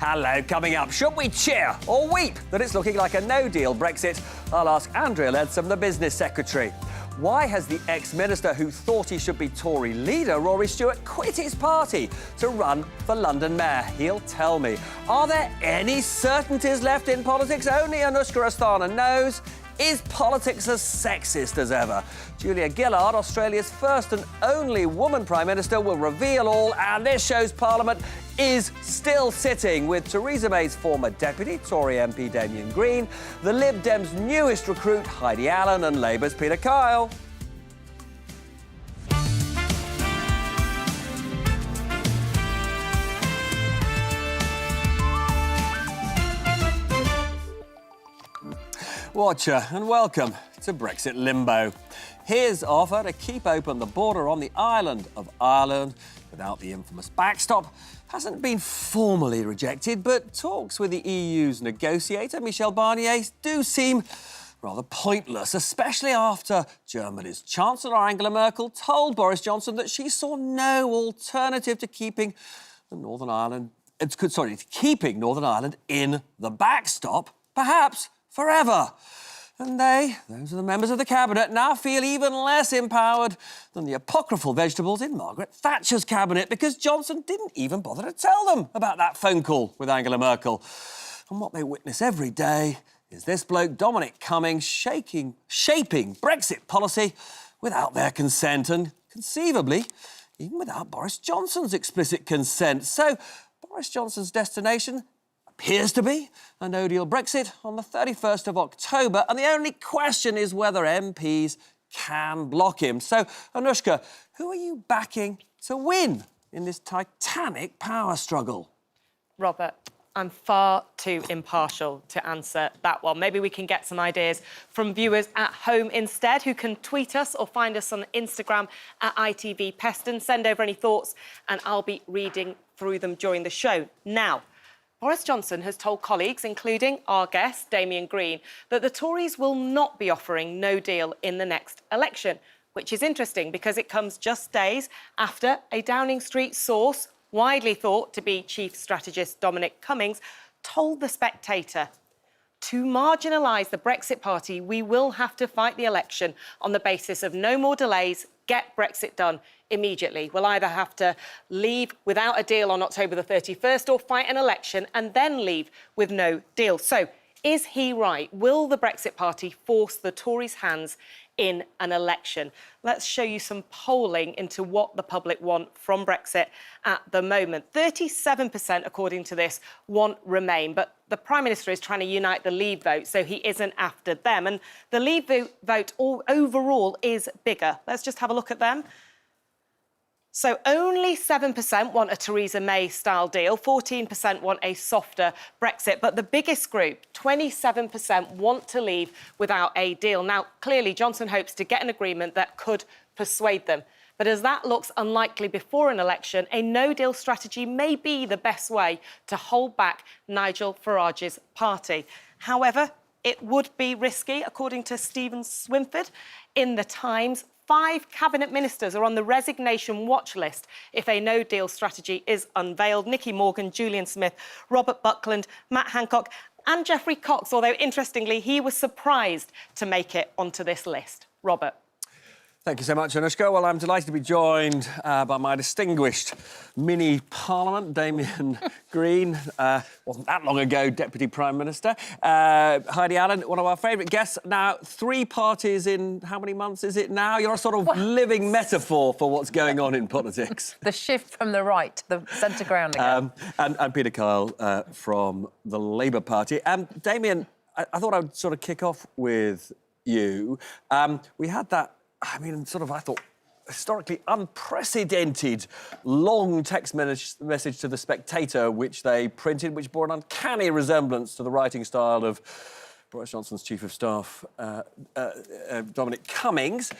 Hello, coming up, should we cheer or weep that it's looking like a no-deal Brexit? I'll ask Andrea Leadsom, the business secretary. Why has the ex-minister who thought he should be Tory leader, Rory Stewart, quit his party to run for London mayor? He'll tell me. Are there any certainties left in politics? Only Anushka Asthana knows. Is politics as sexist as ever? Julia Gillard, Australia's first and only woman Prime Minister, will reveal all, and this shows Parliament is still sitting with Theresa May's former deputy, Tory MP Damien Green, the Lib Dems' newest recruit, Heidi Allen, and Labour's Peter Kyle. Watcher, and welcome to Brexit Limbo. His offer to keep open the border on the island of Ireland without the infamous backstop hasn't been formally rejected, but talks with the EU's negotiator, Michel Barnier, do seem rather pointless, especially after Germany's Chancellor Angela Merkel told Boris Johnson that she saw no alternative to keeping Northern Ireland in the backstop, perhaps forever. And those are the members of the cabinet, now feel even less empowered than the apocryphal vegetables in Margaret Thatcher's cabinet, because Johnson didn't even bother to tell them about that phone call with Angela Merkel. And what they witness every day is this bloke, Dominic Cummings, shaping Brexit policy without their consent and, conceivably, even without Boris Johnson's explicit consent. So, Boris Johnson's destination appears to be a no-deal Brexit on the 31st of October, and the only question is whether MPs can block him. So, Anushka, who are you backing to win in this titanic power struggle? Robert, I'm far too impartial to answer that one. Maybe we can get some ideas from viewers at home instead, who can tweet us or find us on Instagram at ITV Peston. Send over any thoughts and I'll be reading through them during the show. Now, Boris Johnson has told colleagues, including our guest, Damien Green, that the Tories will not be offering no deal in the next election, which is interesting because it comes just days after a Downing Street source, widely thought to be Chief Strategist Dominic Cummings, told The Spectator, to marginalise the Brexit Party, we will have to fight the election on the basis of no more delays, get Brexit done immediately. We'll either have to leave without a deal on October the 31st or fight an election and then leave with no deal. So, is he right? Will the Brexit Party force the Tories' hands in an election? Let's show you some polling into what the public want from Brexit at the moment. 37%, according to this, want Remain, but the Prime Minister is trying to unite the Leave vote, so he isn't after them. And the Leave vote overall is bigger. Let's just have a look at them. So only 7% want a Theresa May-style deal, 14% want a softer Brexit, but the biggest group, 27%, want to leave without a deal. Now, clearly, Johnson hopes to get an agreement that could persuade them. But as that looks unlikely before an election, a no-deal strategy may be the best way to hold back Nigel Farage's party. However, it would be risky, according to Stephen Swinford in The Times. 5 cabinet ministers are on the resignation watch list if a no-deal strategy is unveiled. Nicky Morgan, Julian Smith, Robert Buckland, Matt Hancock and Geoffrey Cox, although interestingly, he was surprised to make it onto this list. Robert. Thank you so much, Anushka. Well, I'm delighted to be joined by my distinguished mini-parliament, Damien Green, wasn't that long ago Deputy Prime Minister, Heidi Allen, one of our favourite guests. Now, 3 parties in how many months is it now? You're a sort of living metaphor for what's going on in politics. The shift from the right to the centre ground again. And Peter Kyle from the Labour Party. Damien, I thought I would sort of kick off with you. We had that, I thought, historically unprecedented long text message to The Spectator, which they printed, which bore an uncanny resemblance to the writing style of Boris Johnson's Chief of Staff, Dominic Cummings.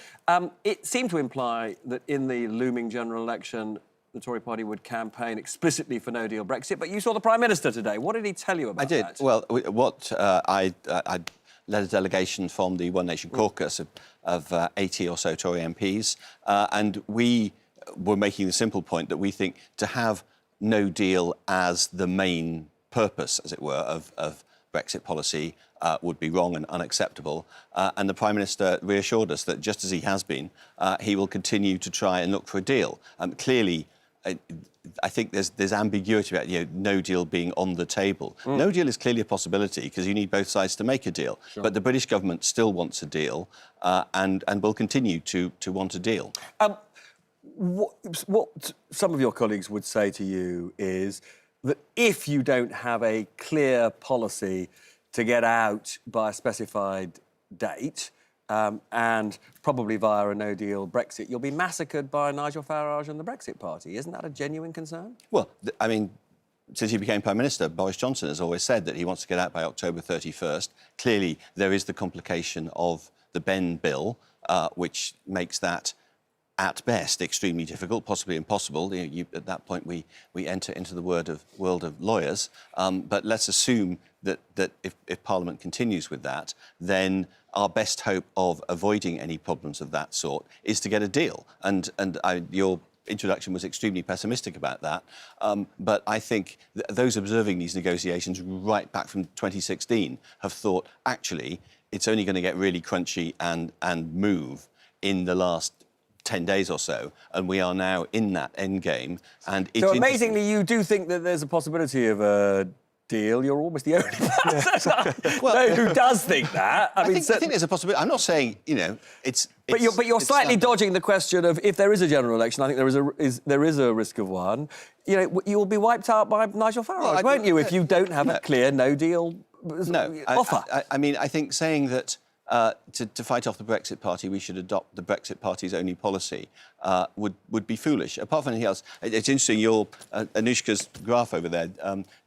It seemed to imply that in the looming general election, the Tory party would campaign explicitly for no-deal Brexit, but you saw the Prime Minister today. What did he tell you about that? I did. Well, I led a delegation from the One Nation caucus of 80 or so Tory MPs, and we were making the simple point that we think to have no deal as the main purpose, as it were, of Brexit policy would be wrong and unacceptable. And the Prime Minister reassured us that, just as he has been, he will continue to try and look for a deal. Clearly, I think there's ambiguity about no deal being on the table. No deal is clearly a possibility because you need both sides to make a deal. Sure. But the British government still wants a deal and will continue to want a deal. What some of your colleagues would say to you is that if you don't have a clear policy to get out by a specified date, and probably via a no-deal Brexit, you'll be massacred by Nigel Farage and the Brexit Party. Isn't that a genuine concern? Well, I mean, since he became Prime Minister, Boris Johnson has always said that he wants to get out by October 31st. Clearly, there is the complication of the Ben bill, which makes that, at best, extremely difficult, possibly impossible. At that point, we enter into the world of lawyers. But let's assume that if Parliament continues with that, then our best hope of avoiding any problems of that sort is to get a deal. And your introduction was extremely pessimistic about that. But I think those observing these negotiations right back from 2016 have thought, actually, it's only going to get really crunchy and move in the last 10 days or so, and we are now in that end game. And so amazingly, you do think that there's a possibility of a deal. You're almost the only person who does think that. I think there's a possibility. I'm not saying it's. But you're slightly dodging the question of if there is a general election. I think there is a risk of one. You'll be wiped out by Nigel Farage, won't you? If you don't have a clear no deal offer. I mean, I think saying that. To fight off the Brexit Party, we should adopt the Brexit Party's only policy would be foolish. Apart from anything else, it's interesting, your Anushka's graph over there,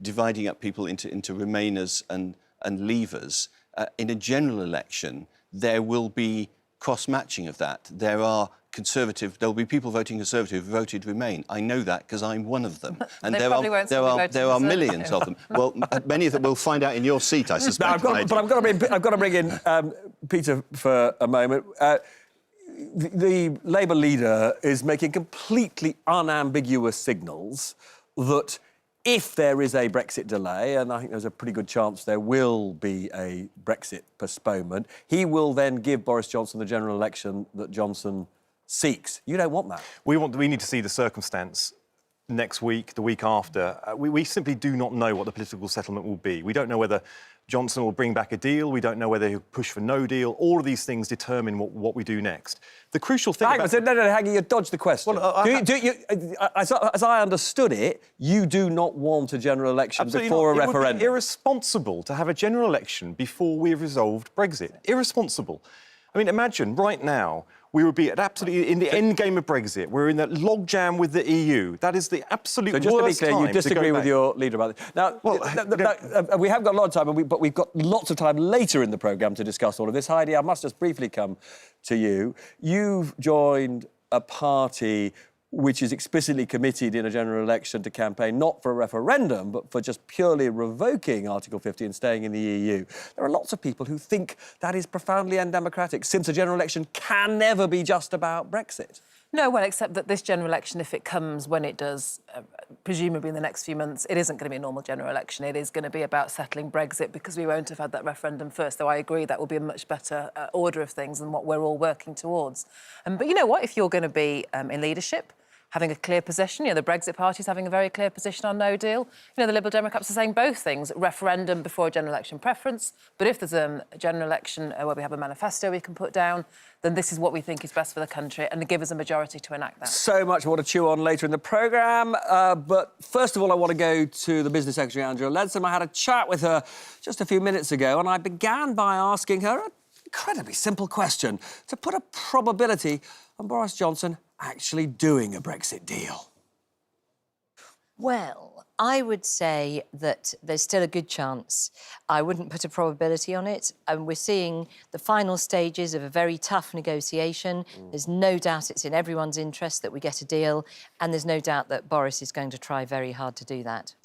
dividing up people into Remainers and Leavers. In a general election, there will be cross-matching of that. There will be people voting Conservative who voted Remain. I know that because I'm one of them. And there are millions of them. Well, many of them we'll find out in your seat, I suspect. No, I've got to bring in Peter for a moment. The Labour leader is making completely unambiguous signals that if there is a Brexit delay, and I think there's a pretty good chance there will be a Brexit postponement, he will then give Boris Johnson the general election that Johnson seeks. You don't want that. We need to see the circumstance next week, the week after. We simply do not know what the political settlement will be. We don't know whether Johnson will bring back a deal. We don't know whether he'll push for no deal. All of these things determine what we do next. The crucial thing No, Haggy, you dodged the question. Well, as I understood it, you do not want a general election before a referendum. It would be irresponsible to have a general election before we've resolved Brexit. Irresponsible. I mean, imagine right now we would be absolutely in the end game of Brexit. We're in that logjam with the EU. That is the absolute worst time. So just to be clear, you disagree with your leader about this. Now, we haven't got a lot of time, but we've got lots of time later in the programme to discuss all of this. Heidi, I must just briefly come to you. You've joined a party which is explicitly committed in a general election to campaign not for a referendum, but for just purely revoking Article 50 and staying in the EU. There are lots of people who think that is profoundly undemocratic, since a general election can never be just about Brexit. No, well, except that this general election, if it comes when it does, presumably in the next few months, it isn't going to be a normal general election. It is going to be about settling Brexit because we won't have had that referendum first. Though I agree that will be a much better order of things than what we're all working towards. But you know what? If you're going to be in leadership, having a clear position, the Brexit Party's having a very clear position on no deal. The Liberal Democrats are saying both things, referendum before a general election preference. But if there's a general election where we have a manifesto we can put down, then this is what we think is best for the country and give us a majority to enact that. So much more to chew on later in the programme. But first of all, I want to go to the Business Secretary, Angela Leadsom. I had a chat with her just a few minutes ago, and I began by asking her an incredibly simple question: to put a probability on Boris Johnson actually doing a Brexit deal. Well, I would say that there's still a good chance. I wouldn't put a probability on it. And we're seeing the final stages of a very tough negotiation. There's no doubt it's in everyone's interest that we get a deal, and there's no doubt that Boris is going to try very hard to do that.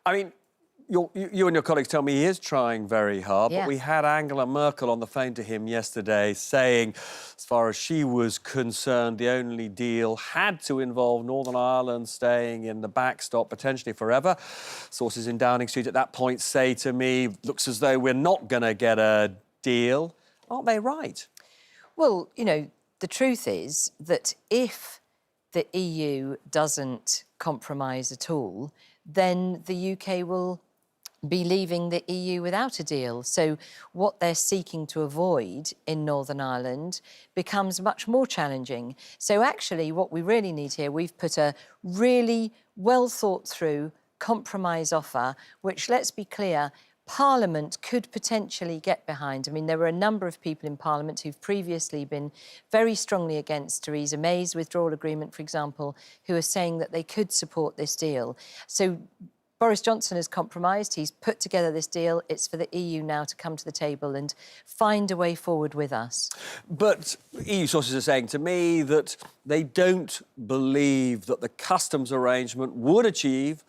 I mean, you and your colleagues tell me he is trying very hard, Yeah. but we had Angela Merkel on the phone to him yesterday saying, as far as she was concerned, the only deal had to involve Northern Ireland staying in the backstop potentially forever. Sources in Downing Street at that point say to me, looks as though we're not going to get a deal. Aren't they right? Well, you know, the truth is that if the EU doesn't compromise at all, then the UK will be leaving the EU without a deal. So what they're seeking to avoid in Northern Ireland becomes much more challenging. So actually what we really need here, we've put a really well thought through compromise offer, which, let's be clear, Parliament could potentially get behind. I mean, there were a number of people in Parliament who've previously been very strongly against Theresa May's withdrawal agreement, for example, who are saying that they could support this deal. So Boris Johnson has compromised. He's put together this deal. It's for the EU now to come to the table and find a way forward with us. But EU sources are saying to me that they don't believe that the customs arrangement would achieve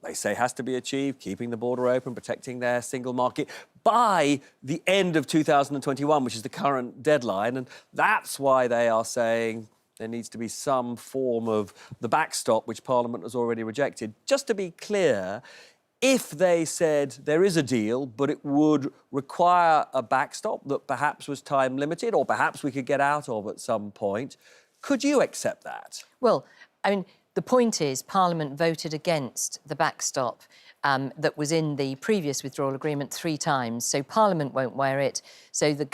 they say has to be achieved, keeping the border open, protecting their single market by the end of 2021, which is the current deadline. And that's why they are saying there needs to be some form of the backstop, which Parliament has already rejected. Just to be clear, if they said there is a deal, but it would require a backstop that perhaps was time limited or perhaps we could get out of at some point, could you accept that? Well, I mean, the point is Parliament voted against the backstop that was in the previous withdrawal agreement 3 times. So Parliament won't wear it. So this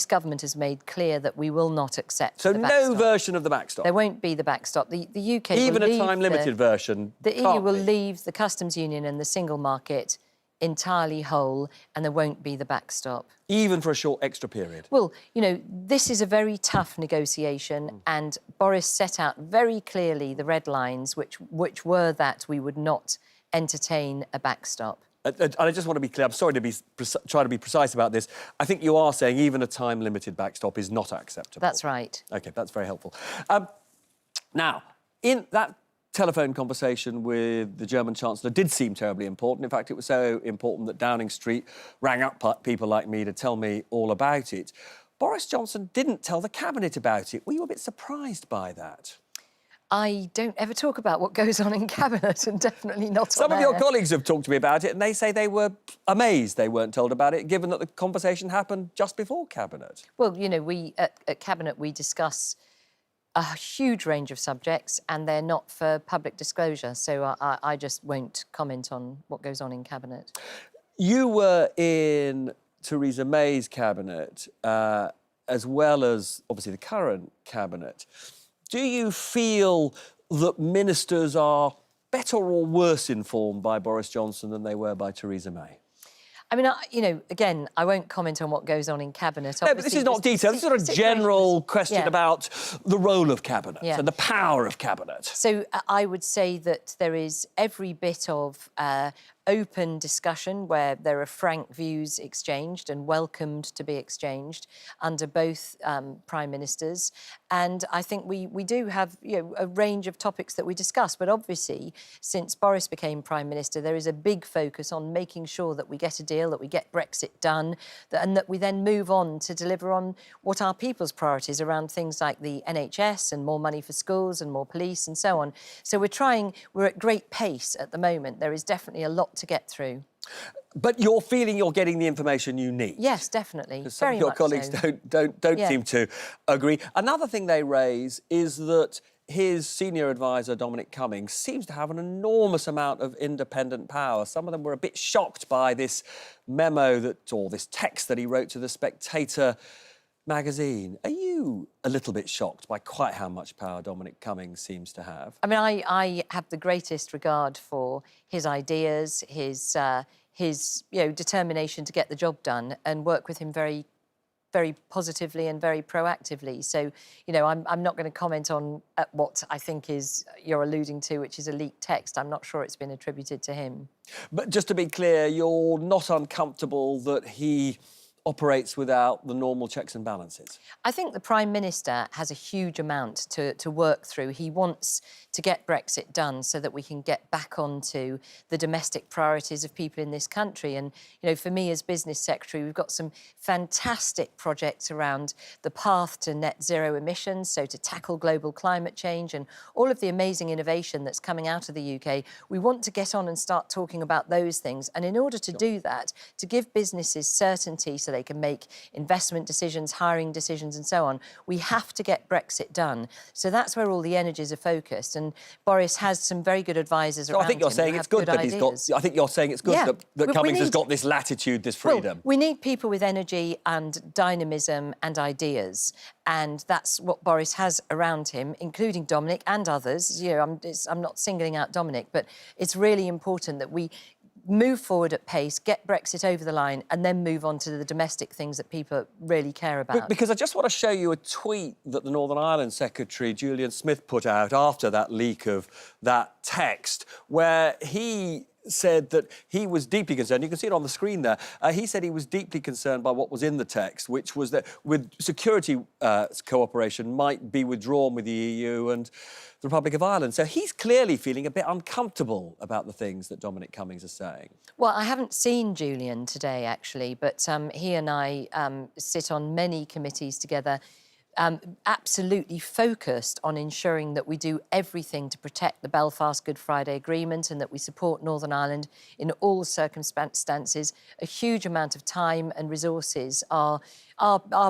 government has made clear that we will not accept the backstop. So no version of the backstop? There won't be the backstop. The UK even will a time-limited version? The EU will leave the customs union and the single market entirely whole, and there won't be the backstop. Even for a short extra period? Well, you know, this is a very tough negotiation, and Boris set out very clearly the red lines, which were that we would not entertain a backstop. And I just want to be clear, I'm sorry to try to be precise about this. I think you are saying even a time-limited backstop is not acceptable. That's right. OK, that's very helpful. Now, in that telephone conversation with the German Chancellor did seem terribly important. In fact, it was so important that Downing Street rang up people like me to tell me all about it. Boris Johnson didn't tell the Cabinet about it. Were you a bit surprised by that? I don't ever talk about what goes on in Cabinet, and definitely not Some of your colleagues have talked to me about it, and they say they were amazed they weren't told about it, given that the conversation happened just before Cabinet. Well, you know, we at Cabinet, we discuss a huge range of subjects, and they're not for public disclosure, so I just won't comment on what goes on in Cabinet. You were in Theresa May's Cabinet, as well as, obviously, the current Cabinet. Do you feel that ministers are better or worse informed by Boris Johnson than they were by Theresa May? I mean, you know, again, I won't comment on what goes on in Cabinet. No, but this is not detail. This is sort of general question about the role of Cabinet and the power of Cabinet. So I would say that there is every bit of open discussion where there are frank views exchanged and welcomed to be exchanged under both Prime Ministers. And I think we do have, you know, a range of topics that we discuss. But obviously, since Boris became Prime Minister, there is a big focus on making sure that we get a deal, that we get Brexit done, and that we then move on to deliver on what are people's priorities around things like the NHS and more money for schools and more police and so on. So we're at great pace at the moment. There is definitely a lot to get through. But you're feeling you're getting the information you need? Yes, definitely. Some of your colleagues don't seem to agree. Another thing they raise is that his senior advisor, Dominic Cummings, seems to have an enormous amount of independent power. Some of them were a bit shocked by this memo or this text that he wrote to The Spectator magazine. Are you a little bit shocked by quite how much power Dominic Cummings seems to have? I mean, I have the greatest regard for his ideas, his determination to get the job done, and work with him very, very positively and very proactively. So, you know, I'm not going to comment on what I think you're alluding to, which is a leaked text. I'm not sure it's been attributed to him. But just to be clear, you're not uncomfortable that he operates without the normal checks and balances? I think the Prime Minister has a huge amount to work through. He wants to get Brexit done so that we can get back onto the domestic priorities of people in this country. And, you know, for me as Business Secretary, we've got some fantastic projects around the path to net zero emissions, so to tackle global climate change and all of the amazing innovation that's coming out of the UK. We want to get on and start talking about those things. And in order to do that, to give businesses certainty so they can make investment decisions, hiring decisions and so on, we have to get Brexit done. So that's where all the energies are focused. And Boris has some very good advisors around him. I think you're saying it's good that he's got... I think you're saying it's good that Cummings has got this latitude, this freedom. Well, we need people with energy and dynamism and ideas. And that's what Boris has around him, including Dominic and others. You know, I'm not singling out Dominic, but it's really important that we move forward at pace, get Brexit over the line, and then move on to the domestic things that people really care about. Because I just want to show you a tweet that the Northern Ireland Secretary, Julian Smith, put out after that leak of that text, where he said that he was deeply concerned. You can see it on the screen there. He said he was deeply concerned by what was in the text, which was that with security cooperation might be withdrawn with the EU and the Republic of Ireland. So he's clearly feeling a bit uncomfortable about the things that Dominic Cummings is saying. Well, I haven't seen Julian today, actually, but he and I sit on many committees together, absolutely focused on ensuring that we do everything to protect the Belfast Good Friday Agreement and that we support Northern Ireland in all circumstances. A huge amount of time and resources are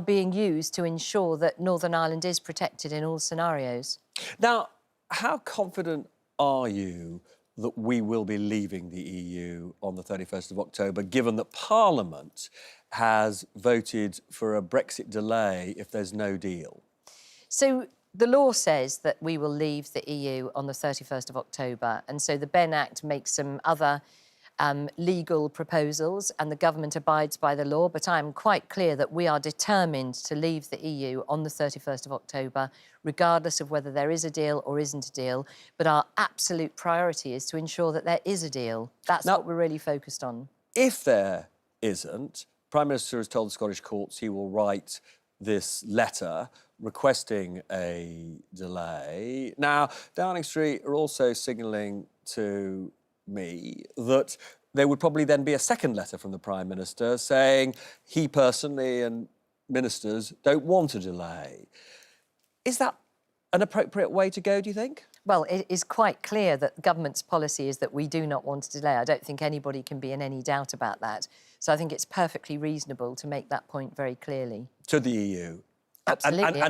being used to ensure that Northern Ireland is protected in all scenarios. Now, how confident are you that we will be leaving the EU on the 31st of October, given that Parliament has voted for a Brexit delay if there's no deal? So the law says that we will leave the EU on the 31st of October, and so the Benn Act makes some other legal proposals and the government abides by the law, but I am quite clear that we are determined to leave the EU on the 31st of October, regardless of whether there is a deal or isn't a deal. But our absolute priority is to ensure that there is a deal. That's what we're really focused on. If there isn't, Prime Minister has told the Scottish courts he will write this letter requesting a delay. Now, Downing Street are also signalling to me that there would probably then be a second letter from the Prime Minister saying he personally and ministers don't want a delay. Is that an appropriate way to go, do you think? Well, it is quite clear that the government's policy is that we do not want to delay. I don't think anybody can be in any doubt about that. So I think it's perfectly reasonable to make that point very clearly. To the EU? Absolutely.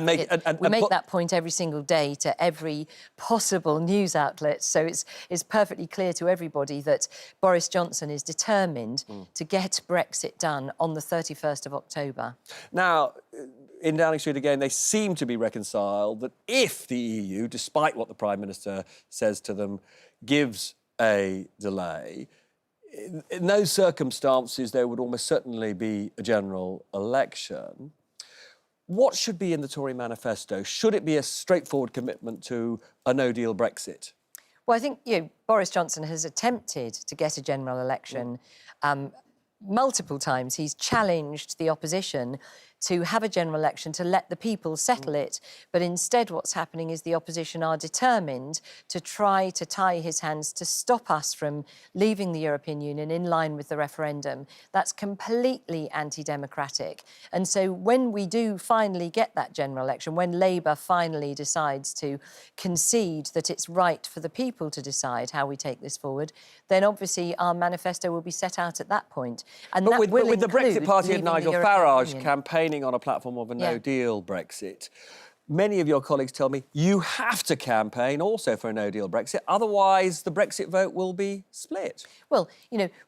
We make that point every single day to every possible news outlet. So it's perfectly clear to everybody that Boris Johnson is determined to get Brexit done on the 31st of October. Now, in Downing Street again, they seem to be reconciled that if the EU, despite what the Prime Minister says to them, gives a delay, in those circumstances there would almost certainly be a general election. What should be in the Tory manifesto? Should it be a straightforward commitment to a no-deal Brexit? Well, I think Boris Johnson has attempted to get a general election multiple times. He's challenged the opposition to have a general election, to let the people settle it. But instead what's happening is the opposition are determined to try to tie his hands to stop us from leaving the European Union in line with the referendum. That's completely anti-democratic. And so when we do finally get that general election, when Labour finally decides to concede that it's right for the people to decide how we take this forward, then obviously our manifesto will be set out at that point. And but with the Brexit party and Nigel Farage campaigning on a platform of a no-deal Brexit, many of your colleagues tell me you have to campaign also for a no-deal Brexit, otherwise the Brexit vote will be split. Well,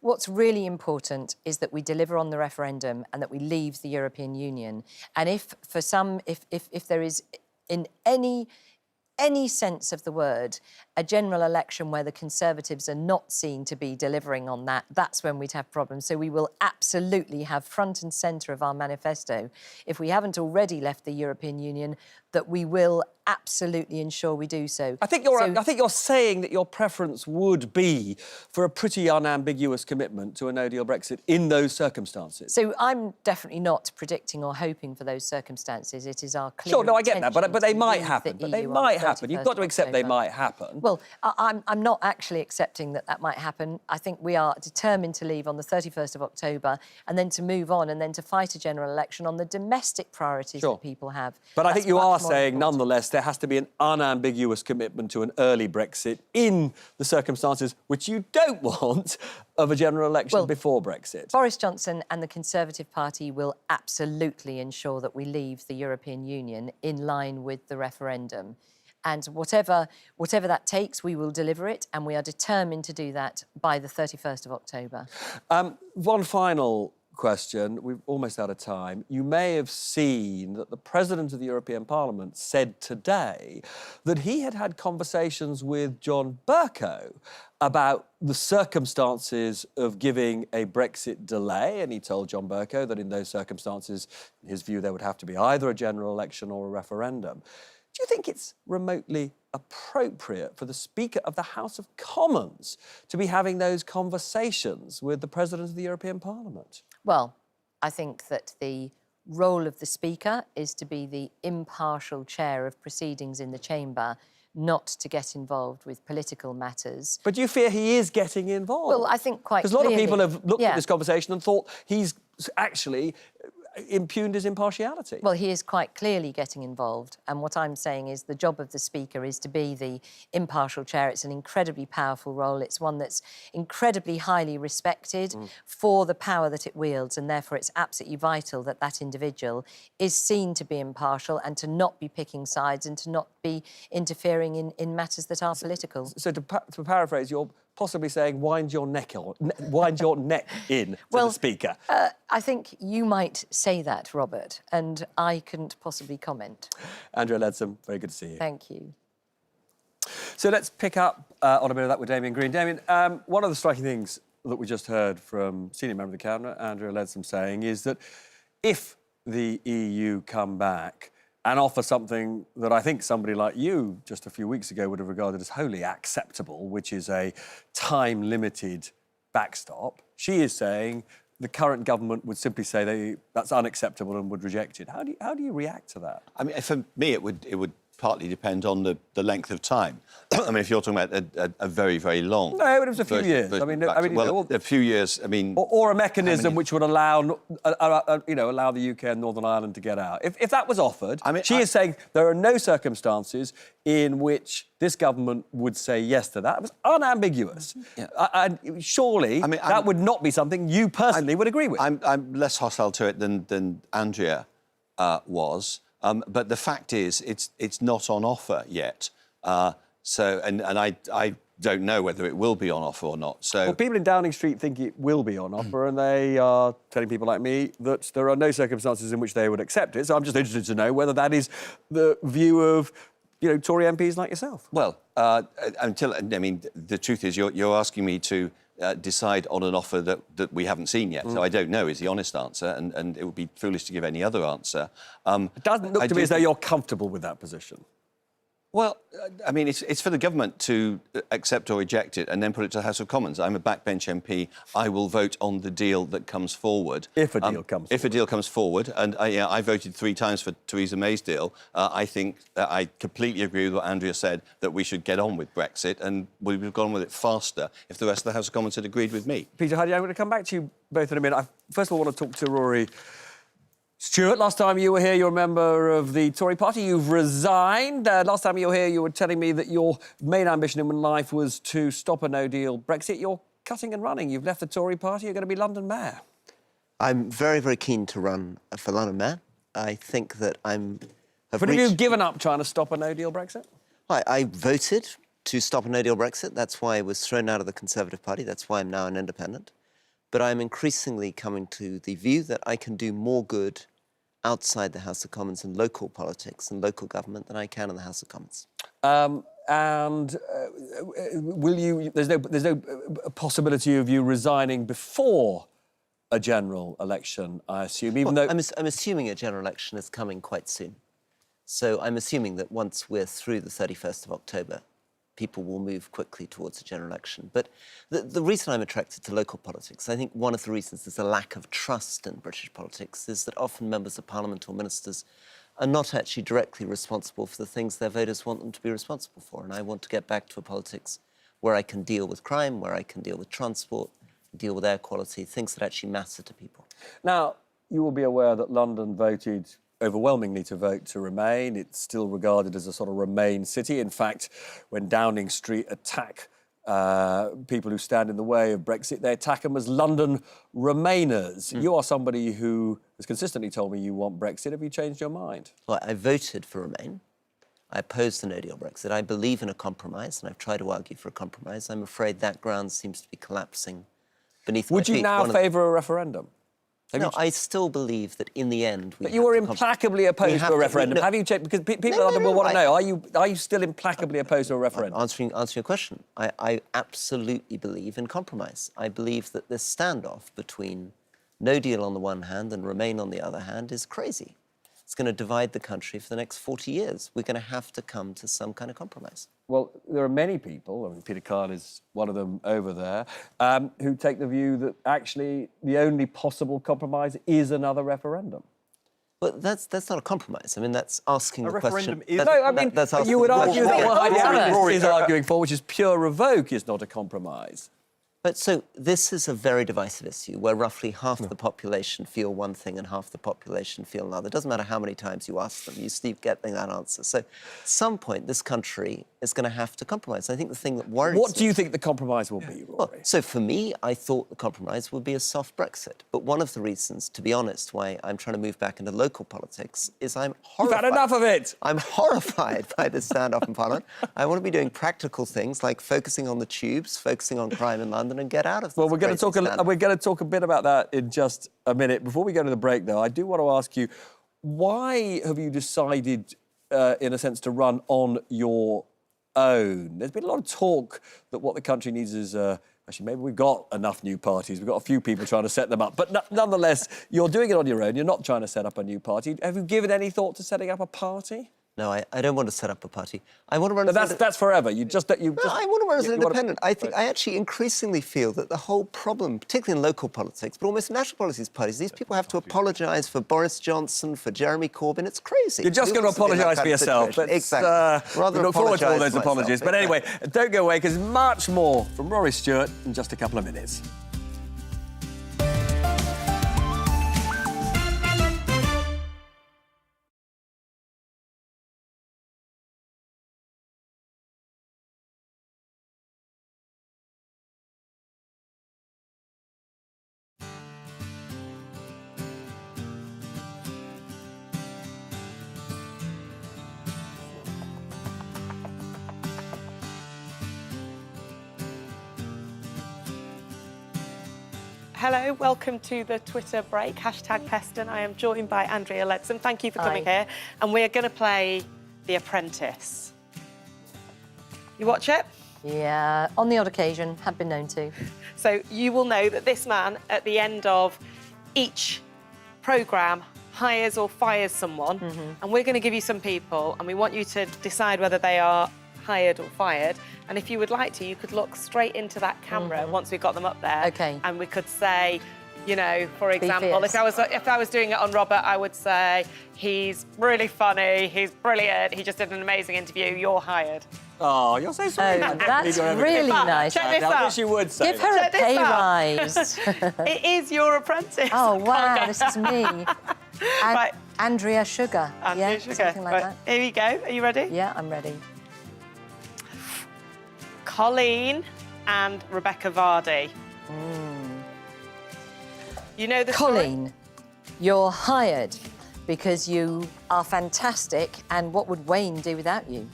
what's really important is that we deliver on the referendum and that we leave the European Union. And if there is in any sense of the word, a general election where the Conservatives are not seen to be delivering on that, that's when we'd have problems. So we will absolutely have front and centre of our manifesto, if we haven't already left the European Union, that we will absolutely ensure we do so. I think you're saying that your preference would be for a pretty unambiguous commitment to a no-deal Brexit in those circumstances. So I'm definitely not predicting or hoping for those circumstances. It is our clear Sure, no, I get that, intention but they to might leave happen. the But they EU on might the happen. You've 31st got to of accept they October. might happen. Well, I'm not actually accepting that that might happen. I think we are determined to leave on the 31st of October and then to move on and then to fight a general election on the domestic priorities Sure. that people have. But I think That's you much are more saying, important. nonetheless, there has to be an unambiguous commitment to an early Brexit in the circumstances which you don't want of a general election Well, before Brexit. Boris Johnson and the Conservative Party will absolutely ensure that we leave the European Union in line with the referendum. And whatever that takes, we will deliver it, and we are determined to do that by the 31st of October. One final question. We're almost out of time. You may have seen that the President of the European Parliament said today that he had had conversations with John Bercow about the circumstances of giving a Brexit delay, and he told John Bercow that in those circumstances, in his view, there would have to be either a general election or a referendum. Do you think it's remotely appropriate for the Speaker of the House of Commons to be having those conversations with the President of the European Parliament? Well, I think that the role of the Speaker is to be the impartial chair of proceedings in the chamber, not to get involved with political matters. But do you fear he is getting involved? Well, I think quite because a lot clearly, of people have looked yeah. at this conversation and thought he's actually impugned his impartiality. Well, he is quite clearly getting involved. And what I'm saying is the job of the Speaker is to be the impartial chair. It's an incredibly powerful role. It's one that's incredibly highly respected for the power that it wields. And therefore, it's absolutely vital that that individual is seen to be impartial and to not be picking sides and to not be interfering in matters that are political. So to paraphrase, you're possibly saying wind your neck in to the Speaker. I think you might say that, Robert, and I couldn't possibly comment. Andrea Leadsom, very good to see you. Thank you. So let's pick up on a bit of that with Damien Green. Damien, one of the striking things that we just heard from senior member of the Cabinet, Andrea Leadsom, saying is that if the EU come back and offer something that I think somebody like you just a few weeks ago would have regarded as wholly acceptable, which is a time-limited backstop, she is saying the current government would simply say that's unacceptable and would reject it. How do you react to that? I mean, for me, it would partly depend on the length of time. I mean, if you're talking about a very, very long... No, it was a few years. A few years, I mean... Or a mechanism which would allow the UK and Northern Ireland to get out. If that was offered, she is saying there are no circumstances in which this government would say yes to that. It was unambiguous. Yeah. And surely that would not be something you personally would agree with. I'm less hostile to it than Andrea was. But the fact is, it's not on offer yet. And I don't know whether it will be on offer or not. So, well, people in Downing Street think it will be on offer, and they are telling people like me that there are no circumstances in which they would accept it. So I'm just interested to know whether that is the view of, Tory MPs like yourself. Well, the truth is, you're asking me to decide on an offer that we haven't seen yet. So I don't know is the honest answer, and it would be foolish to give any other answer. It doesn't look to me as though you're comfortable with that position. Well, I mean, it's for the government to accept or reject it and then put it to the House of Commons. I'm a backbench MP. I will vote on the deal that comes forward. If a deal comes forward. If a deal comes forward. And I voted 3 times for Theresa May's deal. I think I completely agree with what Andrea said, that we should get on with Brexit, and we would have gone with it faster if the rest of the House of Commons had agreed with me. Peter Huddy, I'm going to come back to you both in a minute. I first of all want to talk to Rory Stewart. Last time you were here, you're a member of the Tory party. You've resigned. Last time you were here, you were telling me that your main ambition in life was to stop a no-deal Brexit. You're cutting and running. You've left the Tory party. You're going to be London Mayor. I'm very, very keen to run for London Mayor. I think that But have you given up trying to stop a no-deal Brexit? I voted to stop a no-deal Brexit. That's why I was thrown out of the Conservative Party. That's why I'm now an independent. But I'm increasingly coming to the view that I can do more good outside the House of Commons in local politics and local government than I can in the House of Commons. Will you? There's no possibility of you resigning before a general election, I assume. Even though I'm assuming a general election is coming quite soon. So I'm assuming that once we're through the 31st of October, people will move quickly towards a general election. But the reason I'm attracted to local politics, I think one of the reasons there's a lack of trust in British politics is that often members of parliament or ministers are not actually directly responsible for the things their voters want them to be responsible for. And I want to get back to a politics where I can deal with crime, where I can deal with transport, deal with air quality, things that actually matter to people. Now, you will be aware that London voted overwhelmingly to vote to remain. It's still regarded as a sort of Remain city. In fact, when Downing Street attack people who stand in the way of Brexit, they attack them as London Remainers. You are somebody who has consistently told me you want Brexit. Have you changed your mind? Well, I voted for Remain. I opposed the no-deal Brexit. I believe in a compromise, and I've tried to argue for a compromise. I'm afraid that ground seems to be collapsing beneath my feet. Would you now favour a referendum? No, I still believe that in the end... But you were implacably opposed to a referendum. Have you checked? Because people in London will want to know, are you still implacably opposed to a referendum? Answering your question, I absolutely believe in compromise. I believe that this standoff between no deal on the one hand and Remain on the other hand is crazy. It's going to divide the country for the next 40 years. We're going to have to come to some kind of compromise. Well, there are many people, I mean, Peter Kyle is one of them over there, who take the view that actually the only possible compromise is another referendum. But that's not a compromise. I mean, that's asking the question... That's you would argue that what Heidi Allen is arguing for, which is pure revoke, is not a compromise. But so this is a very divisive issue where roughly half the population feel one thing and half the population feel another. It doesn't matter how many times you ask them, you still get that answer. So at some point, this country is going to have to compromise. I think the thing that worries What do you think the compromise will be, Rory? Well, so for me, I thought the compromise would be a soft Brexit. But one of the reasons, to be honest, why I'm trying to move back into local politics is I'm horrified. You've had enough of it. I'm horrified by this standoff in Parliament. I want to be doing practical things like focusing on the tubes, focusing on crime in London and get out of this. Well, we're going to talk a bit about that in just a minute. Before we go to the break, though, I do want to ask you, why have you decided, in a sense, to run on your own? There's been a lot of talk that what the country needs is... actually, maybe we've got enough new parties. We've got a few people trying to set them up. But nonetheless, you're doing it on your own. You're not trying to set up a new party. Have you given any thought to setting up a party? No, I don't want to set up a party. I want to run... But that's forever. I want to run as an independent. I think I actually increasingly feel that the whole problem, particularly in local politics, but almost national politics parties, these people have to apologise for Boris Johnson, for Jeremy Corbyn. It's crazy. You're just going to apologise for yourself. Exactly. We look forward to all those apologies. But anyway, don't go away, because much more from Rory Stewart in just a couple of minutes. Hello, welcome to the Twitter break, #Peston. I am joined by Andrea Leadsom. Thank you for coming here. And we're going to play The Apprentice. You watch it? Yeah, on the odd occasion, have been known to. So you will know that this man, at the end of each programme, hires or fires someone. And we're going to give you some people, and we want you to decide whether they are hired or fired. And if you would like to, you could look straight into that camera once we've got them up there. Okay. And we could say, you know, for example, if I was doing it on Robert, I would say, he's really funny, he's brilliant, he just did an amazing interview, you're hired. Oh, you're so sweet. Oh, that's really nice. Check this I out. wish you would say Give her a pay rise. It is Your Apprentice. Oh, wow, this is me. Right. Andrea Sugar. Andrea Sugar. Something like that. Here we go. Are you ready? Yeah, I'm ready. Colleen and Rebecca Vardy. You know the Colleen, you're hired because you are fantastic, and what would Wayne do without you?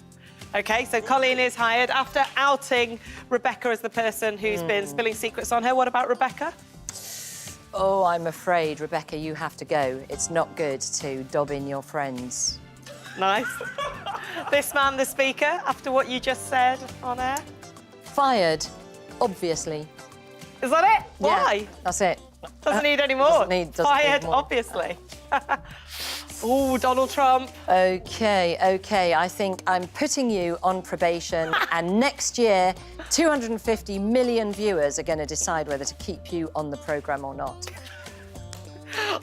OK, so Colleen is hired after outing Rebecca as the person who's been spilling secrets on her. What about Rebecca? Oh, I'm afraid, Rebecca, you have to go. It's not good to dob in your friends. Nice. This man, the speaker, after what you just said on air? Fired, obviously. Is that it? Yeah, Why? that's it. Doesn't need any more. Doesn't need Fired, more. obviously. Oh, Donald Trump. OK, I think I'm putting you on probation and next year 250 million viewers are going to decide whether to keep you on the programme or not.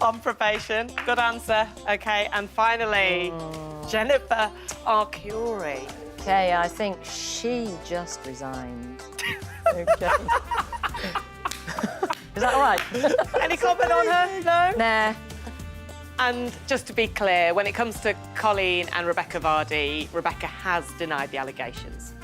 On probation. Good answer. OK, and finally, Jennifer Arcuri. OK, I think she just resigned. OK. Is that all right? Any comment on her? No? Nah. And just to be clear, when it comes to Colleen and Rebecca Vardy, Rebecca has denied the allegations.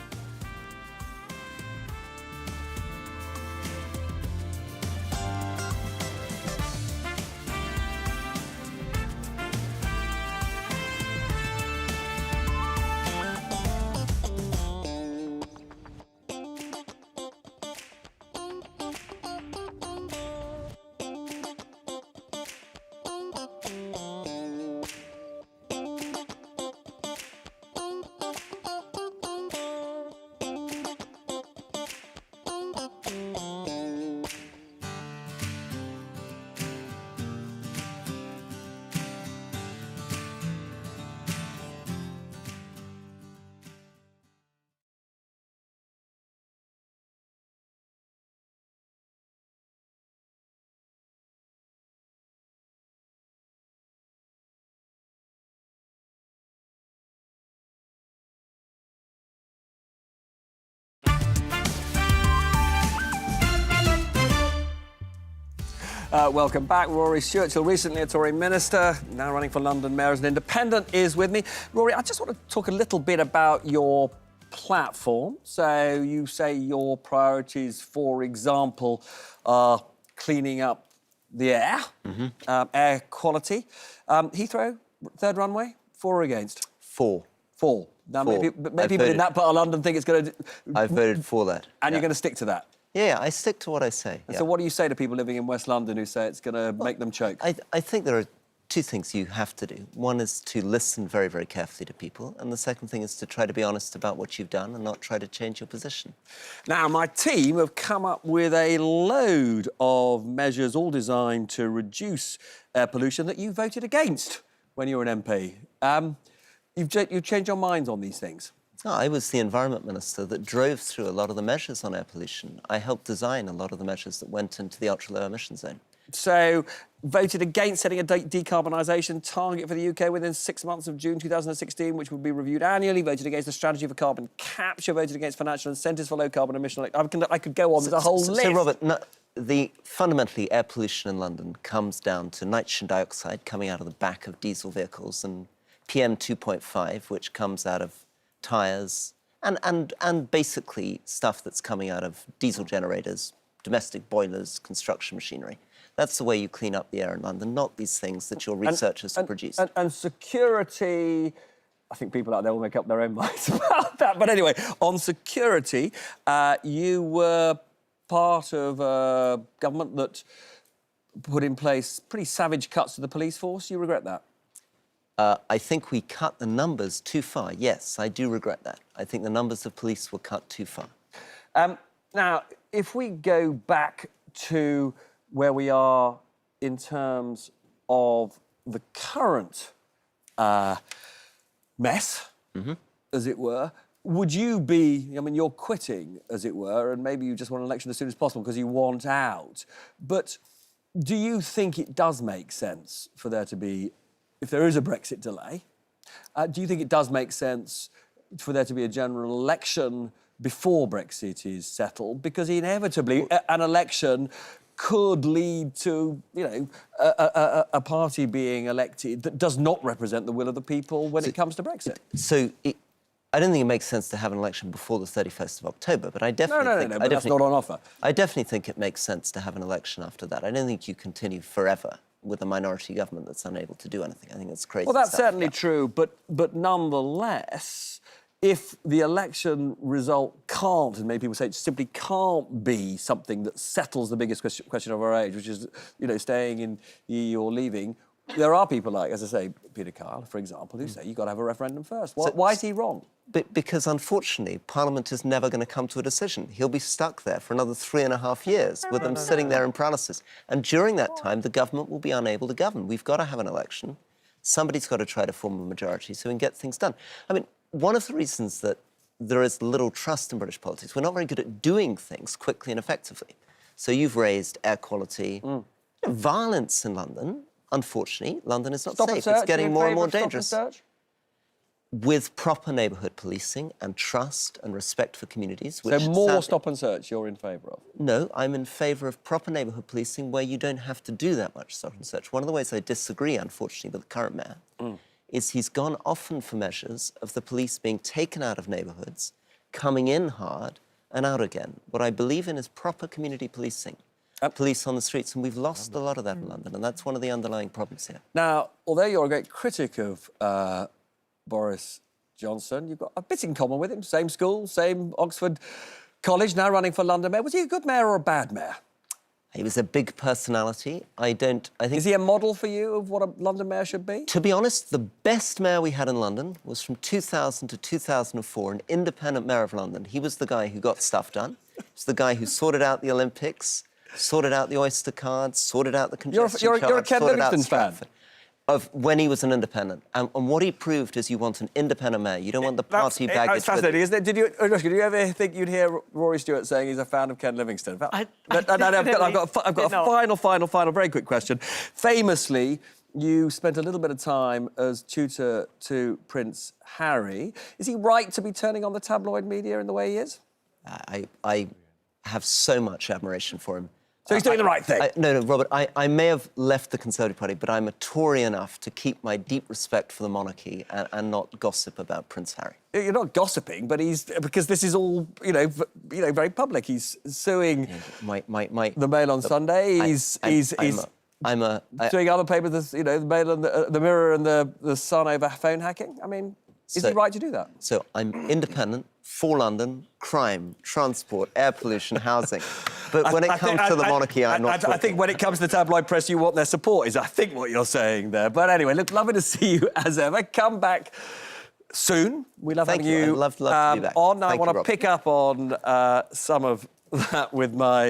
Welcome back. Rory Stewart, till recently a Tory minister, now running for London Mayor as an independent, is with me. Rory, I just want to talk a little bit about your platform. So you say your priorities, for example, are cleaning up the air, air quality. Heathrow, third runway, for or against? For. For. Now, For. many people in that part of London think it's going to... I voted for that. And you're going to stick to that? Yeah, I stick to what I say. And so what do you say to people living in West London who say it's going to make them choke? I think there are two things you have to do. One is to listen very, very carefully to people, and the second thing is to try to be honest about what you've done and not try to change your position. Now, my team have come up with a load of measures, all designed to reduce air pollution, that you voted against when you were an MP. You've changed your minds on these things? No, I was the Environment Minister that drove through a lot of the measures on air pollution. I helped design a lot of the measures that went into the ultra-low emission zone. So, voted against setting a decarbonisation target for the UK within 6 months of June 2016, which would be reviewed annually, voted against the strategy for carbon capture, voted against financial incentives for low carbon emission. I could go on, there's a whole list. So, Robert, fundamentally, air pollution in London comes down to nitrogen dioxide coming out of the back of diesel vehicles and PM 2.5, which comes out of tyres and basically stuff that's coming out of diesel generators, domestic boilers, construction machinery. That's the way you clean up the air in London, not these things that your researchers have produced. And security, I think people out there will make up their own minds about that. But anyway, on security, you were part of a government that put in place pretty savage cuts to the police force. You regret that? I think we cut the numbers too far. Yes, I do regret that. I think the numbers of police were cut too far. Now, if we go back to where we are in terms of the current mess, as it were, would you be, I mean, you're quitting, as it were, and maybe you just want an election as soon as possible because you want out, but do you think it does make sense for there to be, if there is a Brexit delay, do you think it does make sense for there to be a general election before Brexit is settled? Because inevitably an election could lead to, you know, a party being elected that does not represent the will of the people when it comes to Brexit. I don't think it makes sense to have an election before the 31st of October, but I definitely think... No, but that's not on offer. I definitely think it makes sense to have an election after that. I don't think you continue forever with a minority government that's unable to do anything. I think it's crazy. Well, that's certainly true, but nonetheless, if the election result can't, and many people say it simply can't be something that settles the biggest question of our age, which is, you know, staying in the EU or leaving, there are people like, as I say, Peter Kyle, for example, who say you've got to have a referendum first. Why is he wrong? Because, unfortunately, Parliament is never going to come to a decision. He'll be stuck there for another 3.5 years with them sitting there in paralysis. And during that time, the government will be unable to govern. We've got to have an election. Somebody's got to try to form a majority so we can get things done. I mean, one of the reasons that there is little trust in British politics, we're not very good at doing things quickly and effectively. So you've raised air quality, violence in London. Unfortunately, London is not safe. It's getting more and more dangerous. With proper neighbourhood policing and trust and respect for communities. So more stop and search you're in favour of? No, I'm in favour of proper neighbourhood policing where you don't have to do that much stop and search. One of the ways I disagree, unfortunately, with the current mayor is he's gone often for measures of the police being taken out of neighbourhoods, coming in hard and out again. What I believe in is proper community policing. Police on the streets, and we've lost a lot of that in London, and that's one of the underlying problems here. Now, although you're a great critic of Boris Johnson, you've got a bit in common with him. Same school, same Oxford College, now running for London mayor. Was he a good mayor or a bad mayor? He was a big personality. I think... Is he a model for you of what a London mayor should be? To be honest, the best mayor we had in London was from 2000 to 2004, an independent mayor of London. He was the guy who got stuff done. He was the guy who sorted out the Olympics, sorted out the Oyster cards, sorted out the congestion charge, you're a Ken Livingstone fan. Of when he was an independent. And what he proved is you want an independent mayor. You don't want the party baggage. That's fascinating, isn't it? Did you ever think you'd hear Rory Stewart saying he's a fan of Ken Livingstone? I've got a final, very quick question. Famously, you spent a little bit of time as tutor to Prince Harry. Is he right to be turning on the tabloid media in the way he is? I have so much admiration for him. So he's doing the right thing? No, Robert, I may have left the Conservative Party, but I'm a Tory enough to keep my deep respect for the monarchy and not gossip about Prince Harry. You're not gossiping, but because this is all, very public. He's suing the Mail on Sunday. He's suing other papers, the Mail and the Mirror and the Sun over phone hacking. I mean, is he right to do that? So I'm independent, for London, crime, transport, air pollution, housing. But when it comes to the monarchy, I'm not I think when it comes to the tabloid press, you want their support, is I think what you're saying there. But anyway, look, lovely to see you as ever. Come back soon. We love having you I'd love to be back. on. I want to pick up on some of that with my...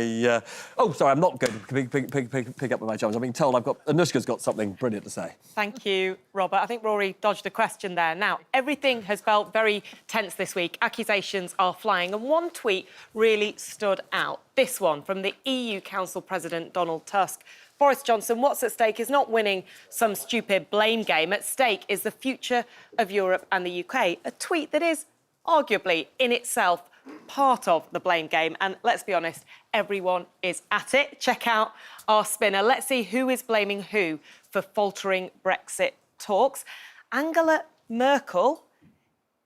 I'm not going to pick up with my chums. I'm being told Anushka's got something brilliant to say. Thank you, Robert. I think Rory dodged a question there. Now, everything has felt very tense this week. Accusations are flying, and one tweet really stood out. This one from the EU Council President Donald Tusk. Boris Johnson, what's at stake is not winning some stupid blame game. At stake is the future of Europe and the UK. A tweet that is arguably in itself part of the blame game. And let's be honest, everyone is at it. Check out our spinner. Let's see who is blaming who for faltering Brexit talks. Angela Merkel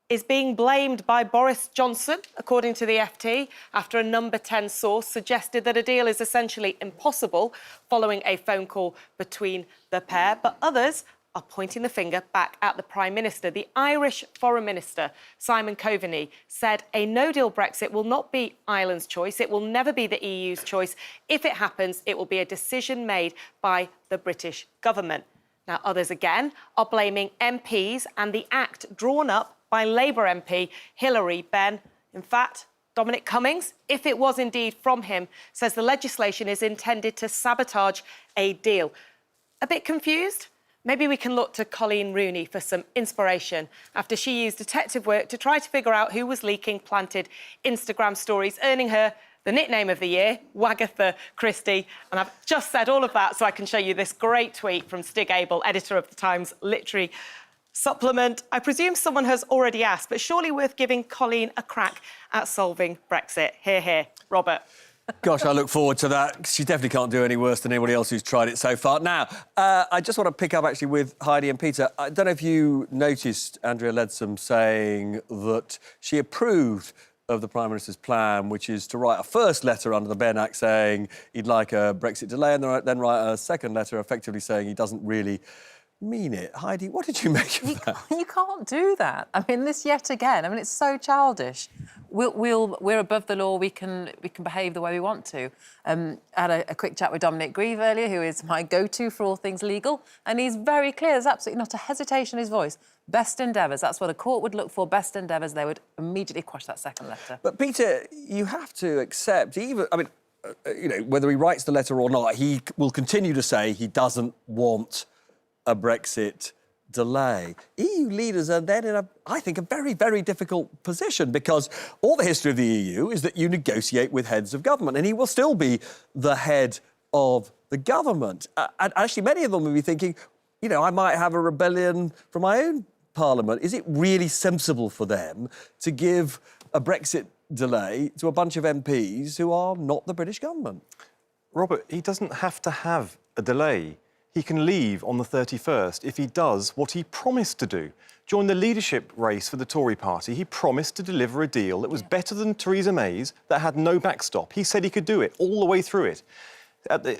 is being blamed by Boris Johnson, according to the FT, after a number 10 source suggested that a deal is essentially impossible following a phone call between the pair. But others are pointing the finger back at the Prime Minister. The Irish Foreign Minister, Simon Coveney, said a no-deal Brexit will not be Ireland's choice. It will never be the EU's choice. If it happens, it will be a decision made by the British government. Now, others again are blaming MPs and the act drawn up by Labour MP Hilary Benn. In fact, Dominic Cummings, if it was indeed from him, says the legislation is intended to sabotage a deal. A bit confused? Maybe we can look to Colleen Rooney for some inspiration after she used detective work to try to figure out who was leaking planted Instagram stories, earning her the nickname of the year, Wagatha Christie. And I've just said all of that so I can show you this great tweet from Stig Abel, editor of the Times Literary Supplement. I presume someone has already asked, but surely worth giving Colleen a crack at solving Brexit. Hear, hear. Robert. Gosh, I look forward to that. She definitely can't do any worse than anybody else who's tried it so far. Now, I just want to pick up, actually, with Heidi and Peter. I don't know if you noticed Andrea Leadsom saying that she approved of the Prime Minister's plan, which is to write a first letter under the Benn Act saying he'd like a Brexit delay and then write a second letter effectively saying he doesn't really mean it. Heidi, what did you make of that? You can't do that. I mean, this yet again. I mean, it's so childish. We're above the law. We can behave the way we want to. I had a quick chat with Dominic Grieve earlier, who is my go-to for all things legal, and he's very clear. There's absolutely not a hesitation in his voice. Best endeavours. That's what a court would look for. Best endeavours. They would immediately quash that second letter. But Peter, you have to accept, whether he writes the letter or not, he will continue to say he doesn't want a Brexit delay, EU leaders are then in I think, a very, very difficult position, because all the history of the EU is that you negotiate with heads of government, and he will still be the head of the government. And actually, many of them will be thinking, you know, I might have a rebellion from my own parliament. Is it really sensible for them to give a Brexit delay to a bunch of MPs who are not the British government? Robert, he doesn't have to have a delay. He can leave on the 31st if he does what he promised to do. During the leadership race for the Tory party, he promised to deliver a deal that was better than Theresa May's, that had no backstop. He said he could do it all the way through it.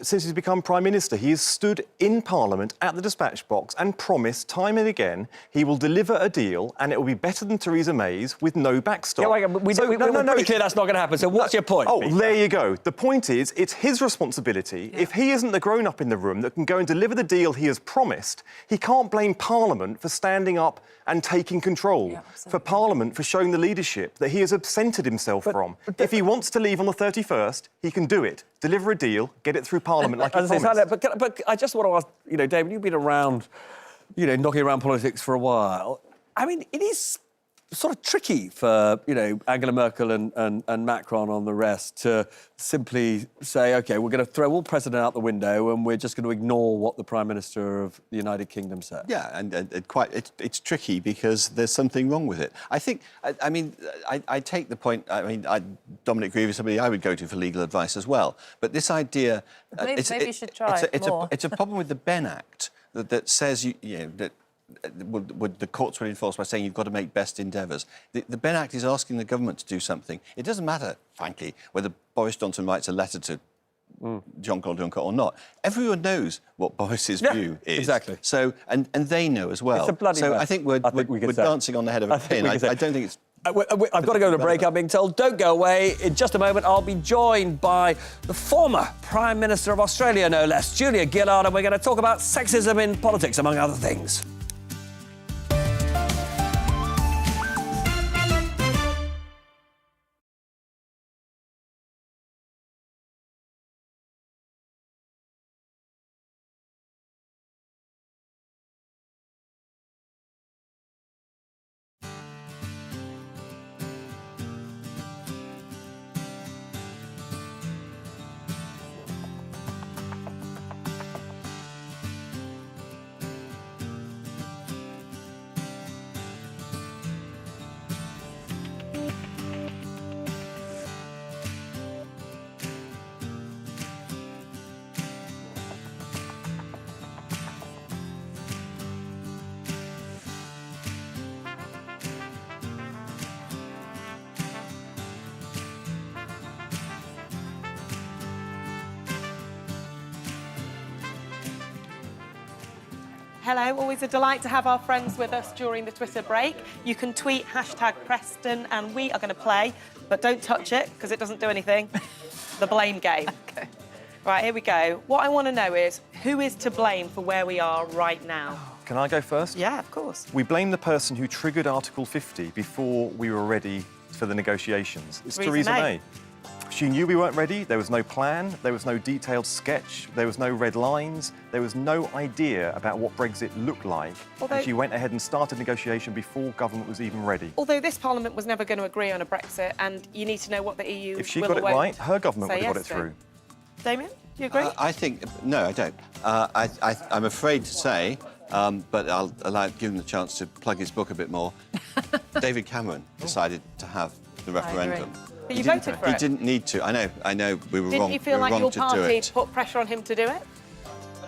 Since he's become Prime Minister, he has stood in Parliament at the dispatch box and promised time and again he will deliver a deal and it will be better than Theresa May's with no backstop. Yeah, we're pretty clear that's not going to happen, so what's your point? Oh, there you go. The point is, it's his responsibility. Yeah. If he isn't the grown-up in the room that can go and deliver the deal he has promised, he can't blame Parliament for standing up and taking control, for Parliament for showing the leadership that he has absented himself from. If he wants to leave on the 31st, he can do it. Deliver a deal, get it through Parliament like he promised. But I just want to ask, you know, David, you've been around, you know, knocking around politics for a while. I mean, it is sort of tricky for, you know, Angela Merkel and Macron and the rest to simply say, OK, we're going to throw all precedent out the window and we're just going to ignore what the Prime Minister of the United Kingdom said. Yeah, and it's tricky because there's something wrong with it. I think, I take the point, Dominic Grieve is somebody I would go to for legal advice as well. But this idea... Maybe you should try more. It's a problem with the Ben Act that says, that the courts would enforce by saying you've got to make best endeavours. The Ben Act is asking the government to do something. It doesn't matter, frankly, whether Boris Johnson writes a letter to Jean-Claude Juncker or not. Everyone knows what Boris's view is. Exactly. So, and they know as well. It's a bloody mess. I think we're dancing on the head of a pin. I don't think it's... I've got to go to a break, I'm being told. Don't go away. In just a moment, I'll be joined by the former Prime Minister of Australia, no less, Julia Gillard, and we're going to talk about sexism in politics, among other things. Hello, always a delight to have our friends with us during the Twitter break. You can tweet #Preston and we are going to play, but don't touch it because it doesn't do anything, the blame game. Okay. Right, here we go. What I want to know is, who is to blame for where we are right now? Can I go first? Yeah, of course. We blame the person who triggered Article 50 before we were ready for the negotiations. It's Theresa May. She knew we weren't ready. There was no plan. There was no detailed sketch. There was no red lines. There was no idea about what Brexit looked like. And she went ahead and started negotiation before government was even ready. Although this Parliament was never going to agree on a Brexit, and you need to know what the EU If she got it right, her government would have got it through. Damien, do you agree? I think... No, I don't. I'm afraid to say, but I'll give him the chance to plug his book a bit more. David Cameron decided to have the referendum. But you voted for it. He didn't need to. I know. We were wrong. Didn't you feel like your party put put pressure on him to do it?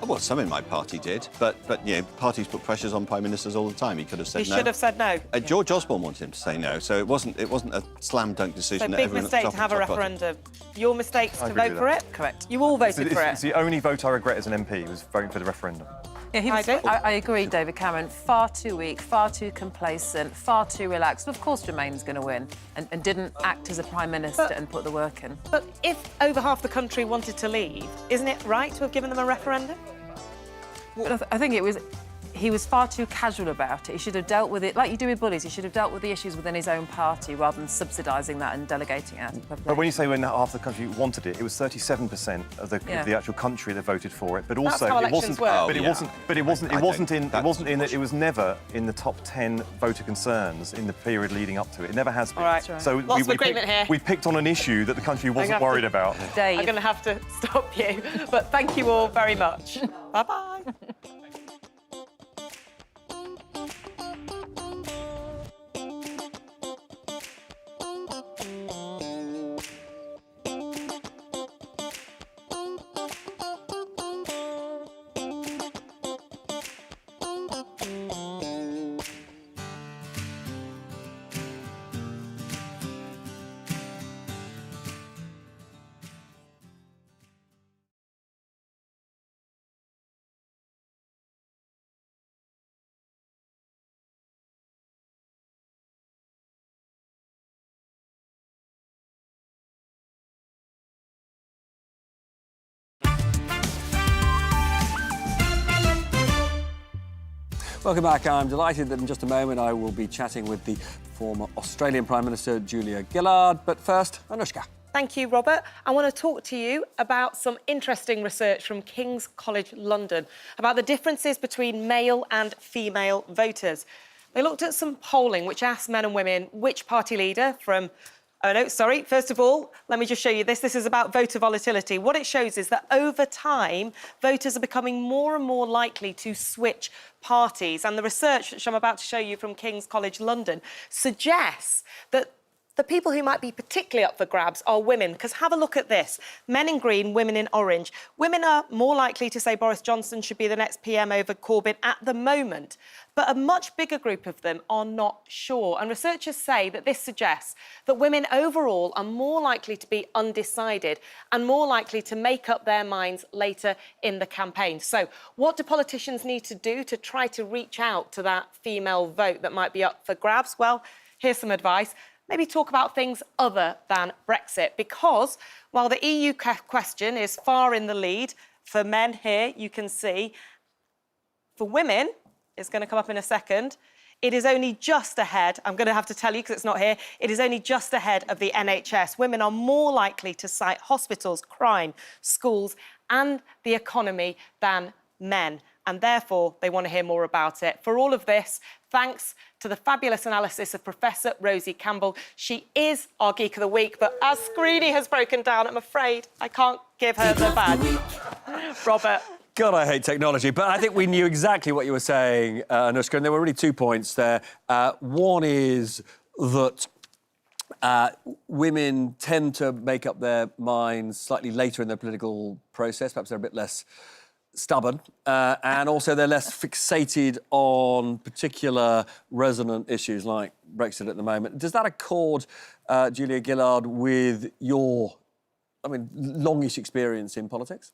Well, some in my party did, but you know, parties put pressures on prime ministers all the time. He could have said no. He should have said no. George Osborne wanted him to say no, so it wasn't a slam dunk decision. So big mistake to have a referendum. Your mistakes to vote for it? Correct. You all voted for it. It's the only vote I regret as an MP was voting for the referendum. Yeah, I agree, David Cameron. Far too weak, far too complacent, far too relaxed. Of course Remain's going to win and didn't act as a Prime Minister and put the work in. But if over half the country wanted to leave, isn't it right to have given them a referendum? But I think it was... he was far too casual about it. He should have dealt with it, like you do with bullies, he should have dealt with the issues within his own party rather than subsidising that and delegating it out to public. But when you say when half the country wanted it, it was 37% of the actual country that voted for it. But also, how it elections wasn't. work. But it wasn't. But it wasn't. It wasn't in. It wasn't in. It was never in the top 10 voter concerns in the period leading up to it. It never has been. All right. So Lots of agreement here. we picked on an issue that the country wasn't worried about. Dave. I'm going to have to stop you. But thank you all very much. Bye-bye. Welcome back. I'm delighted that in just a moment I will be chatting with the former Australian Prime Minister, Julia Gillard. But first, Anushka. Thank you, Robert. I want to talk to you about some interesting research from King's College London about the differences between male and female voters. They looked at some polling which asked men and women which party leader from... Oh, no, sorry. First of all, let me just show you this. This is about voter volatility. What it shows is that over time, voters are becoming more and more likely to switch parties. And the research, which I'm about to show you from King's College London, suggests that the people who might be particularly up for grabs are women, because have a look at this. Men in green, women in orange. Women are more likely to say Boris Johnson should be the next PM over Corbyn at the moment, but a much bigger group of them are not sure. And researchers say that this suggests that women overall are more likely to be undecided and more likely to make up their minds later in the campaign. So what do politicians need to do to try to reach out to that female vote that might be up for grabs? Well, here's some advice. Maybe talk about things other than Brexit, because while the EU question is far in the lead, for men here, you can see, for women, it's going to come up in a second, it is only just ahead, I'm going to have to tell you because it's not here, it is only just ahead of the NHS. Women are more likely to cite hospitals, crime, schools and the economy than men. And therefore, they want to hear more about it. For all of this, thanks to the fabulous analysis of Professor Rosie Campbell. She is our Geek of the Week, but as Screeny has broken down, I'm afraid I can't give her the badge. Robert. God, I hate technology, but I think we knew exactly what you were saying, Anushka, and there were really 2 points there. One is that women tend to make up their minds slightly later in their political process. Perhaps they're a bit less stubborn, and also they're less fixated on particular resonant issues like Brexit at the moment. Does that accord, Julia Gillard, with your, longish experience in politics?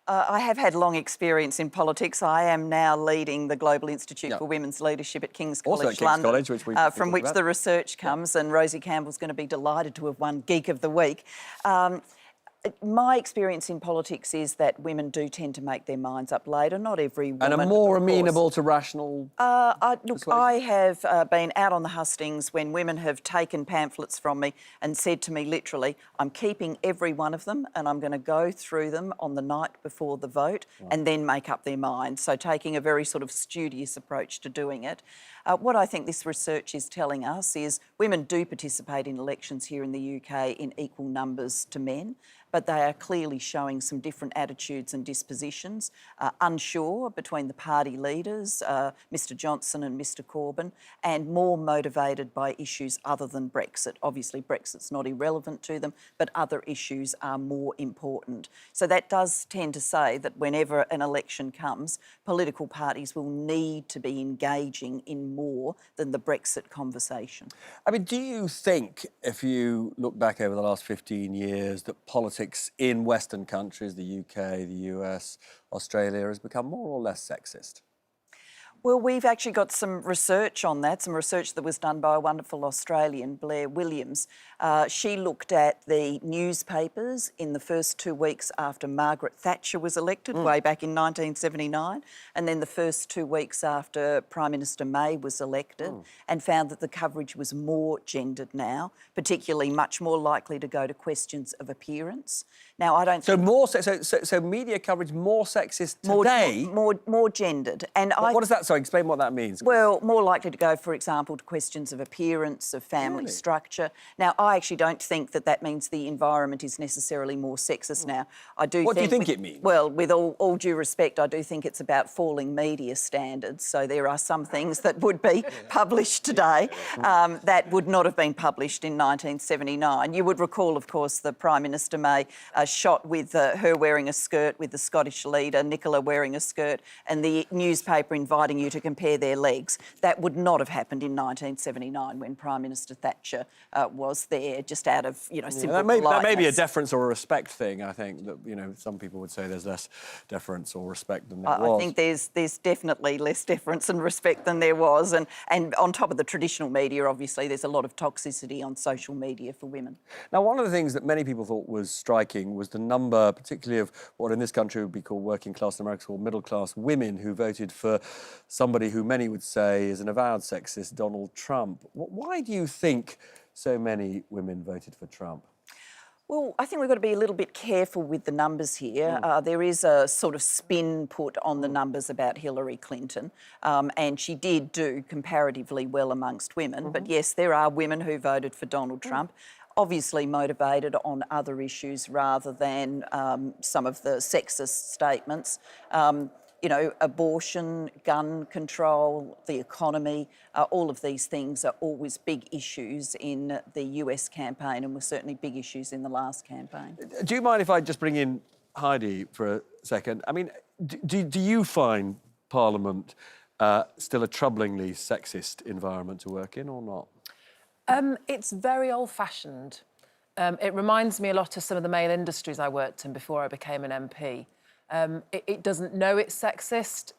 I have had long experience in politics. I am now leading the Global Institute for Women's Leadership at King's College London, College, which from which the research comes, and Rosie Campbell's going to be delighted to have won Geek of the Week. My experience in politics is that women do tend to make their minds up later. Not every woman, and are more amenable to rational look, I have been out on the hustings when women have taken pamphlets from me and said to me literally, I'm keeping every one of them and I'm going to go through them on the night before the vote and then make up their mind. So taking a very sort of studious approach to doing it. What I think this research is telling us is women do participate in elections here in the UK in equal numbers to men, but they are clearly showing some different attitudes and dispositions, unsure between the party leaders, Mr Johnson and Mr Corbyn, and more motivated by issues other than Brexit. Obviously, Brexit's not irrelevant to them, but other issues are more important. So that does tend to say that whenever an election comes, political parties will need to be engaging in more than the Brexit conversation. Do you think, if you look back over the last 15 years, that politics in Western countries, the UK, the US, Australia, has become more or less sexist? Well, we've actually got some research on that, some research that was done by a wonderful Australian, Blair Williams. She looked at the newspapers in the first 2 weeks after Margaret Thatcher was elected, way back in 1979, and then the first 2 weeks after Prime Minister May was elected, and found that the coverage was more gendered now, particularly much more likely to go to questions of appearance. Now, I don't So think... so media coverage more sexist today? More gendered. And What does that... Sorry, explain what that means. Well, more likely to go, for example, to questions of appearance, of family structure. Now, I actually don't think that that means the environment is necessarily more sexist now. What do you think it means? Well, with all due respect, I do think it's about falling media standards. So there are some things that would be published today that would not have been published in 1979. You would recall, of course, the Prime Minister May shot with her wearing a skirt with the Scottish leader, Nicola wearing a skirt, and the newspaper inviting you to compare their legs. That would not have happened in 1979 when Prime Minister Thatcher was there, just out of, simple politeness. That may be a deference or a respect thing, I think, that, some people would say there's less deference or respect than there was. I think there's definitely less deference and respect than there was. And on top of the traditional media, obviously, there's a lot of toxicity on social media for women. Now, one of the things that many people thought was striking was the number, particularly of what in this country would be called working class, in America called middle class women who voted for somebody who many would say is an avowed sexist, Donald Trump. Why do you think so many women voted for Trump? Well, I think we've got to be a little bit careful with the numbers here. There is a sort of spin put on the numbers about Hillary Clinton, and she did do comparatively well amongst women. But yes, there are women who voted for Donald Trump, obviously motivated on other issues rather than some of the sexist statements. Abortion, gun control, the economy, all of these things are always big issues in the US campaign, and were certainly big issues in the last campaign. Do you mind if I just bring in Heidi for a second? I mean, do you find Parliament still a troublingly sexist environment to work in or not? It's very old-fashioned. It reminds me a lot of some of the male industries I worked in before I became an MP. It doesn't know it's sexist.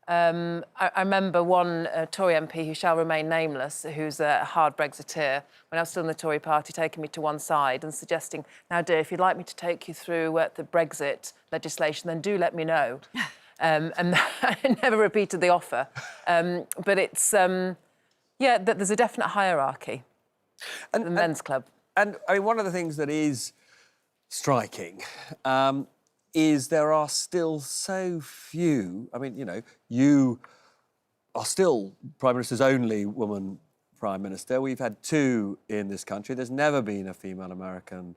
I remember one Tory MP who shall remain nameless, who's a hard Brexiteer, when I was still in the Tory party, taking me to one side and suggesting, now, dear, if you'd like me to take you through the Brexit legislation, then do let me know. And I never repeated the offer. But it's, there's a definite hierarchy in the men's club. And, I mean, one of the things that is striking is there are still so few... I mean, you are still Prime Minister's only woman Prime Minister. We've had 2 in this country. There's never been a female American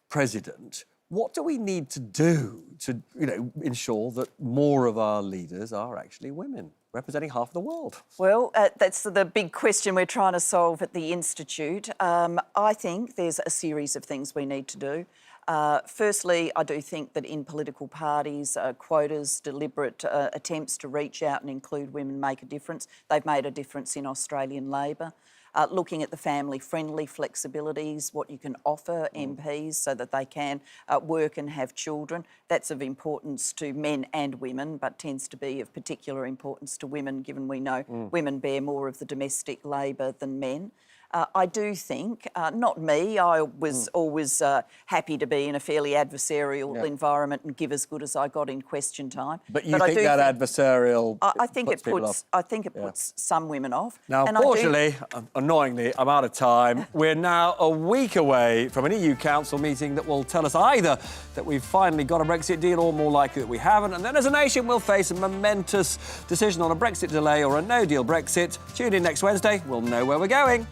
president. What do we need to do to, ensure that more of our leaders are actually women, representing half the world? Well, that's the big question we're trying to solve at the Institute. I think there's a series of things we need to do. Firstly, I do think that in political parties, quotas, deliberate attempts to reach out and include women make a difference. They've made a difference in Australian Labor. Looking at the family-friendly flexibilities, what you can offer MPs so that they can work and have children. That's of importance to men and women, but tends to be of particular importance to women, given we know women bear more of the domestic labour than men. I do think, not me, I was always happy to be in a fairly adversarial environment and give as good as I got in question time. But you think that adversarial I think it puts people off? I think it puts some women off. Now, unfortunately, annoyingly, I'm out of time. We're now a week away from an EU Council meeting that will tell us either that we've finally got a Brexit deal or more likely that we haven't. And then as a nation, we'll face a momentous decision on a Brexit delay or a no-deal Brexit. Tune in next Wednesday. We'll know where we're going.